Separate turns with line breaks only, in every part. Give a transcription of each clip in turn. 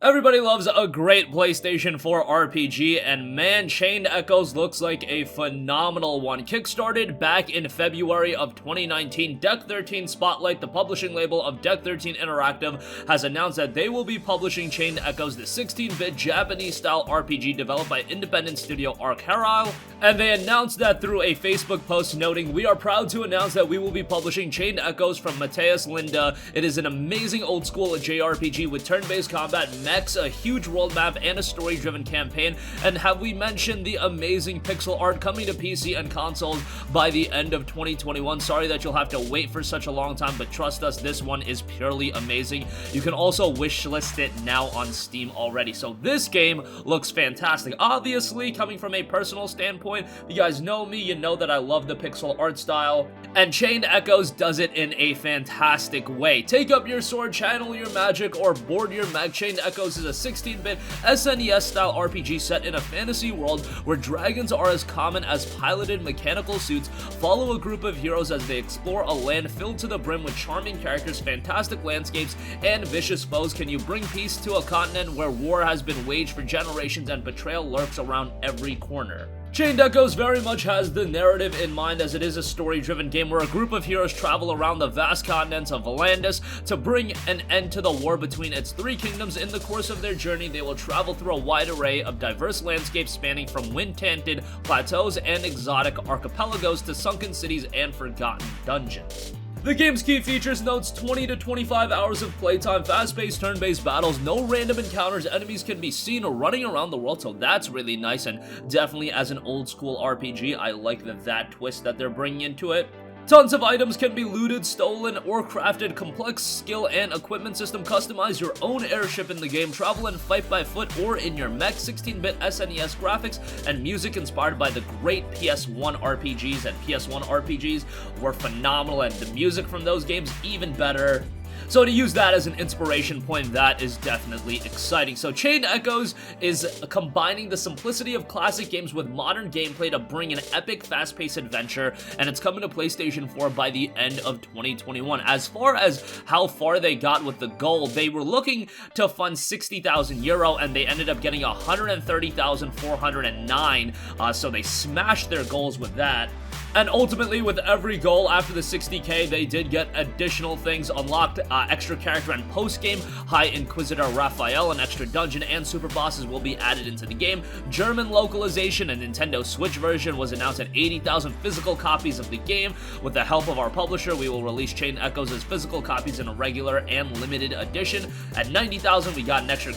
Everybody loves a great PlayStation 4 RPG, and man, Chained Echoes looks like a phenomenal one. Kickstarted back in February of 2019, Deck 13 Spotlight, the publishing label of Deck 13 Interactive, has announced that they will be publishing Chained Echoes, the 16-bit Japanese-style RPG developed by independent studio Arc Herald, and they announced that through a Facebook post noting, "We are proud to announce that we will be publishing Chained Echoes from Mateus Linda. It is an amazing old-school JRPG with turn-based combat, mechs, a huge world map, and a story-driven campaign, and have we mentioned the amazing pixel art coming to PC and consoles by the end of 2021. Sorry that you'll have to wait for such a long time, but trust us, this one is purely amazing. You can also wishlist it now on Steam already." So this game looks fantastic. Obviously, coming from a personal standpoint, you guys know me, you know that I love the pixel art style, and Chained Echoes does it in a fantastic way. Take up your sword, channel your magic, or board your mech. Chained Echoes is a 16-bit SNES-style RPG set in a fantasy world where dragons are as common as piloted mechanical suits. Follow a group of heroes as they explore a land filled to the brim with charming characters, fantastic landscapes, and vicious foes. Can you bring peace to a continent where war has been waged for generations and betrayal lurks around every corner? Chained Echoes very much has the narrative in mind, as it is a story-driven game where a group of heroes travel around the vast continents of Valandis to bring an end to the war between its three kingdoms. In the course of their journey, they will travel through a wide array of diverse landscapes spanning from wind-tinted plateaus and exotic archipelagos to sunken cities and forgotten dungeons. The game's key features notes 20 to 25 hours of playtime, fast-paced turn-based battles, no random encounters, enemies can be seen running around the world, so that's really nice, and definitely as an old-school RPG, I like that twist that they're bringing into it. Tons of items can be looted, stolen, or crafted. Complex skill and equipment system. Customize your own airship in the game. Travel and fight by foot or in your mech. 16-bit SNES graphics and music inspired by the great PS1 RPGs, and PS1 RPGs were phenomenal, and the music from those games even better. So to use that as an inspiration point, that is definitely exciting. So Chained Echoes is combining the simplicity of classic games with modern gameplay to bring an epic, fast-paced adventure, and it's coming to PlayStation 4 by the end of 2021. As far as how far they got with the goal, they were looking to fund €60,000, and they ended up getting $130,409, so they smashed their goals with that. And ultimately, with every goal after the 60k, they did get additional things unlocked. Extra character and post-game, High Inquisitor Raphael, an extra dungeon, and super bosses will be added into the game. German localization and Nintendo Switch version was announced at 80,000 physical copies of the game. With the help of our publisher, we will release Chained Echoes as physical copies in a regular and limited edition. At 90,000, we got an extra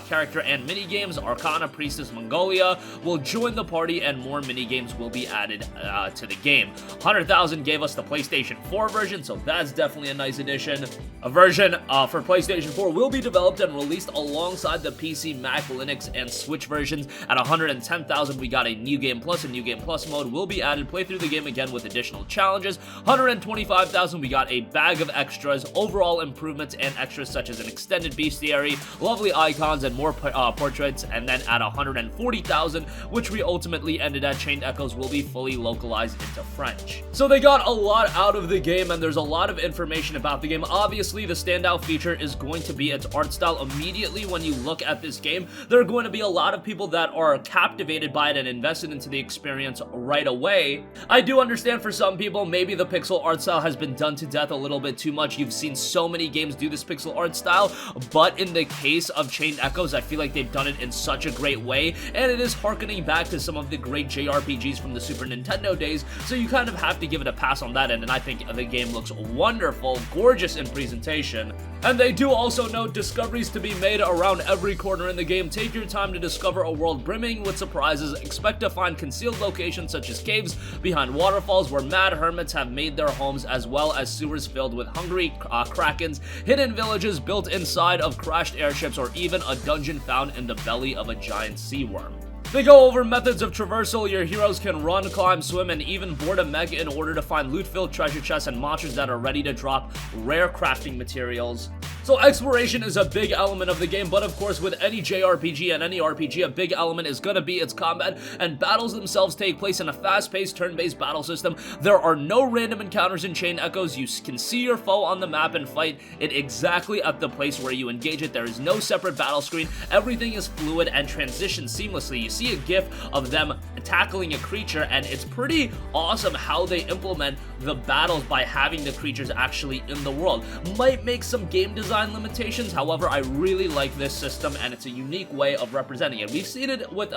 character and minigames. Arcana Priestess Mongolia will join the party, and more minigames will be added to the game. 100,000 gave us the PlayStation 4 version, so that's definitely a nice addition. A version for PlayStation 4 will be developed and released alongside the PC, Mac, Linux, and Switch versions. At 110,000, we got a New Game Plus. A New Game Plus mode will be added. Play through the game again with additional challenges. 125,000, we got a bag of extras, overall improvements, and extras such as an extended bestiary, lovely icons, and more portraits. And then at 140,000, which we ultimately ended at, Chained Echoes will be fully localized into French. So they got a lot out of the game, and there's a lot of information about the game. Obviously, the standout feature is going to be its art style. Immediately when you look at this game, there are going to be a lot of people that are captivated by it and invested into the experience right away. I do understand for some people, maybe the pixel art style has been done to death a little bit too much. You've seen so many games do this pixel art style, but in the case of Chained Echoes, I feel like they've done it in such a great way, and it is harkening back to some of the great JRPGs from the Super Nintendo days, so you kind of have to give it a pass on that end, and I think the game looks wonderful, gorgeous in presentation. And they do also note discoveries to be made around every corner in the game. Take your time to discover a world brimming with surprises. Expect to find concealed locations such as caves behind waterfalls where mad hermits have made their homes, as well as sewers filled with hungry krakens, hidden villages built inside of crashed airships, or even a dungeon found in the belly of a giant sea worm. They go over methods of traversal. Your heroes can run, climb, swim, and even board a mech in order to find loot-filled treasure chests and monsters that are ready to drop rare crafting materials. So exploration is a big element of the game, but of course with any JRPG and any RPG, a big element is gonna be its combat, and battles themselves take place in a fast-paced turn-based battle system. There are no random encounters in Chain Echoes. You can see your foe on the map and fight it exactly at the place where you engage it. There is no separate battle screen. Everything is fluid and transitions seamlessly. You see a gif of them tackling a creature, and it's pretty awesome how they implement the battles by having the creatures actually in the world. Might make some game design limitations, however, I really like this system, and it's a unique way of representing it. We've seen it with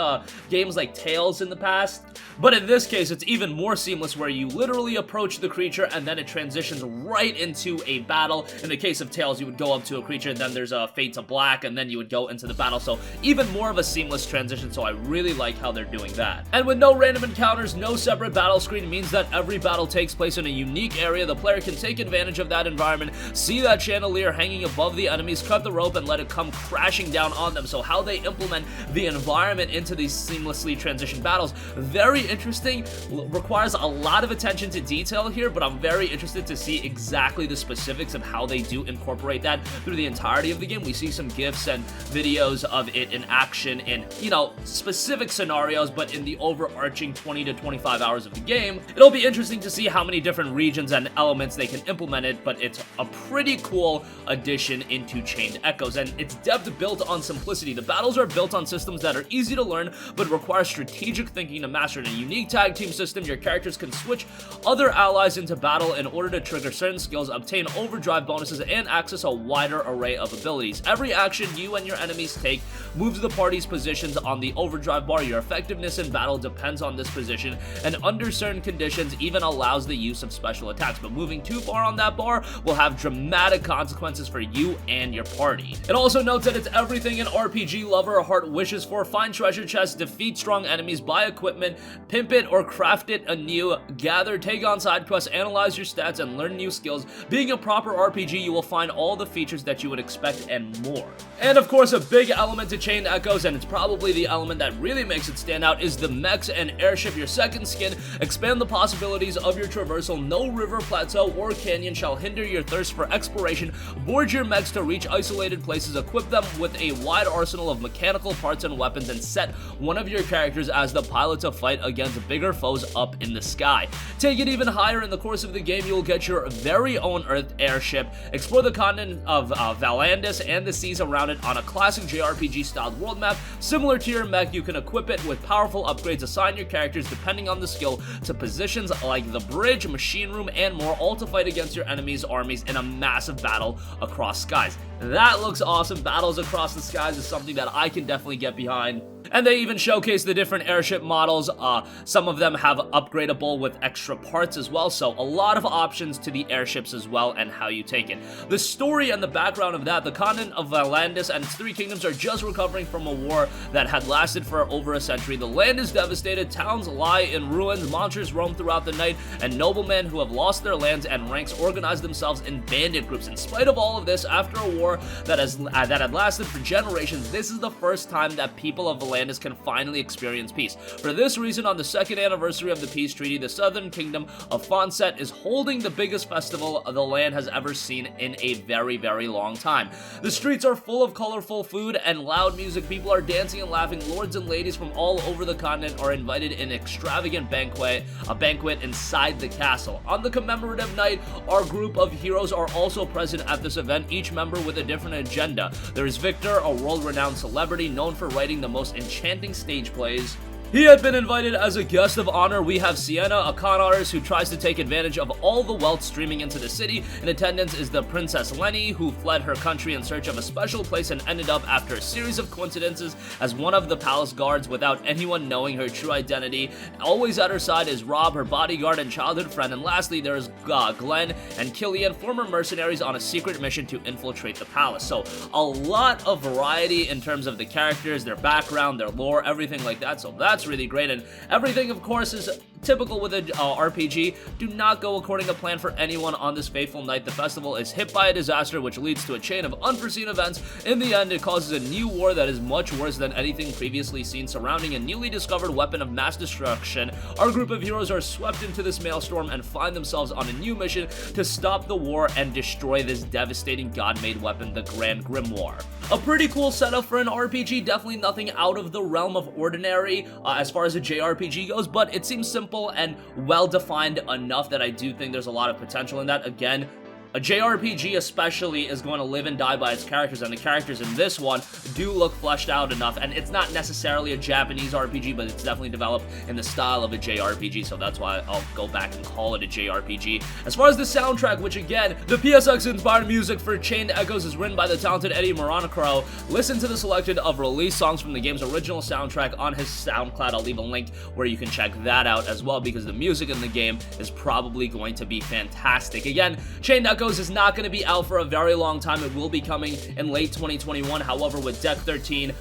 games like Tales in the past, but in this case, it's even more seamless where you literally approach the creature and then it transitions right into a battle. In the case of Tales, you would go up to a creature and then there's a fade to black and then you would go into the battle, so even more of a seamless transition, so I really like how they're doing that. And with no random encounters, no separate battle screen means that every battle takes place in a unique area. The player can take advantage of that environment, see that chandelier hanging above the enemies, cut the rope, and let it come crashing down on them. So how they implement the environment into these seamlessly transitioned battles, very interesting, requires a lot of attention to detail here, but I'm very interested to see exactly the specifics of how they do incorporate that through the entirety of the game. We see some GIFs and videos of it in action in, you know, specific scenarios, but in the overarching 20 to 25 hours of the game, it'll be interesting to see how many different regions and elements they can implement it, but it's a pretty cool addition into Chained Echoes, and it's depth built on simplicity. The battles are built on systems that are easy to learn, but require strategic thinking to master. In a unique tag team system, your characters can switch other allies into battle in order to trigger certain skills, obtain overdrive bonuses, and access a wider array of abilities. Every action you and your enemies take moves the party's positions on the overdrive bar. Your effectiveness in battle depends on this position, and under certain conditions even allows the use of special attacks, but moving too far on that bar will have dramatic consequences for you and your party. It also notes that it's everything an RPG lover heart wishes for. Find treasure chests, defeat strong enemies, buy equipment, pimp it or craft it anew, gather, take on side quests, analyze your stats, and learn new skills. Being a proper RPG, you will find all the features that you would expect and more. And of course, a big element to Chained Echoes, and it's probably the element that really makes it stand out, is the mechs and airship. Your second skin expand the possibilities of your traversal. No river, plateau, or canyon shall hinder your thirst for exploration. Board your mechs to reach isolated places, equip them with a wide arsenal of mechanical parts and weapons, and set one of your characters as the pilot to fight against bigger foes up in the sky. Take it even higher. In the course of the game, you will get your very own Earth airship, explore the continent of Valandis and the seas around it on a classic JRPG-styled world map. Similar to your mech, you can equip it with powerful upgrades, assign your characters depending on the skill to positions like the bridge, machine room, and more, all to fight against your enemies' armies in a massive battle across skies. That looks awesome. Battles across the skies is something that I can definitely get behind. And they even showcase the different airship models. Some of them have upgradable with extra parts as well, so a lot of options to the airships as well and how you take it. The story and the background of that: the continent of Valandis and its three kingdoms are just recovering from a war that had lasted for over a century. The land is devastated, towns lie in ruins, monsters roam throughout the night, and noblemen who have lost their lands and ranks organize themselves in bandit groups. In spite of all of this, after a war that had lasted for generations, this is the first time that people of Valandis can finally experience peace. For this reason, on the second anniversary of the peace treaty, the Southern Kingdom of Fonset is holding the biggest festival the land has ever seen in a very, very long time. The streets are full of colorful food and loud music. People are dancing and laughing. Lords and ladies from all over the continent are invited in an extravagant banquet inside the castle. On the commemorative night, our group of heroes are also present at this event, each member with a different agenda. There is Victor, a world-renowned celebrity known for writing the most enchanting stage plays. He had been invited as a guest of honor. We have Sienna, a con artist who tries to take advantage of all the wealth streaming into the city. In attendance is the Princess Lenny, who fled her country in search of a special place and ended up, after a series of coincidences, as one of the palace guards without anyone knowing her true identity. Always at her side is Rob, her bodyguard and childhood friend. And lastly, there is Glenn and Killian, former mercenaries on a secret mission to infiltrate the palace. So a lot of variety in terms of the characters, their background, their lore, everything like that. So that's really great, and everything of course is Typical with a RPG, do not go according to plan for anyone on this fateful night. The festival is hit by a disaster which leads to a chain of unforeseen events. In the end, it causes a new war that is much worse than anything previously seen. Surrounding a newly discovered weapon of mass destruction, our group of heroes are swept into this maelstrom and find themselves on a new mission to stop the war and destroy this devastating god-made weapon, the Grand Grimoire. A pretty cool setup for an RPG, definitely nothing out of the realm of ordinary as far as a JRPG goes, but it seems simple and well-defined enough that I do think there's a lot of potential in that. Again, a JRPG especially is going to live and die by its characters, and the characters in this one do look fleshed out enough, and it's not necessarily a Japanese RPG, but it's definitely developed in the style of a JRPG, so that's why I'll go back and call it a JRPG. As far as the soundtrack, which again, the PSX-inspired music for Chained Echoes is written by the talented Eddie Moronacro. Listen to the selection of release songs from the game's original soundtrack on his SoundCloud. I'll leave a link where you can check that out as well, because the music in the game is probably going to be fantastic. Again, Chained Echoes is not going to be out for a very long time. It will be coming in late 2021. However, with Deck 13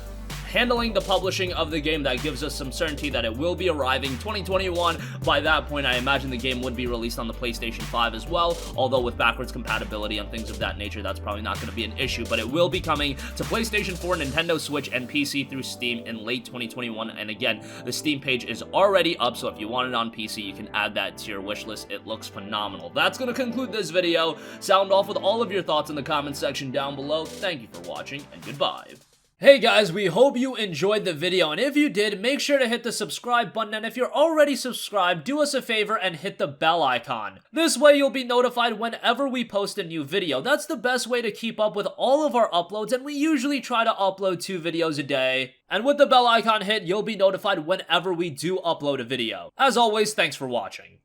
handling the publishing of the game, that gives us some certainty that it will be arriving 2021. By that point, I imagine the game would be released on the PlayStation 5 as well, although with backwards compatibility and things of that nature, that's probably not going to be an issue, but it will be coming to PlayStation 4, Nintendo Switch, and PC through Steam in late 2021, and again, the Steam page is already up, so if you want it on PC, you can add that to your wish list. It looks phenomenal. That's going to conclude this video. Sound off with all of your thoughts in the comment section down below. Thank you for watching, and goodbye. Hey guys, we hope you enjoyed the video, and if you did, make sure to hit the subscribe button, and if you're already subscribed, do us a favor and hit the bell icon. This way you'll be notified whenever we post a new video. That's the best way to keep up with all of our uploads, and we usually try to upload 2 videos a day. And with the bell icon hit, you'll be notified whenever we do upload a video. As always, thanks for watching.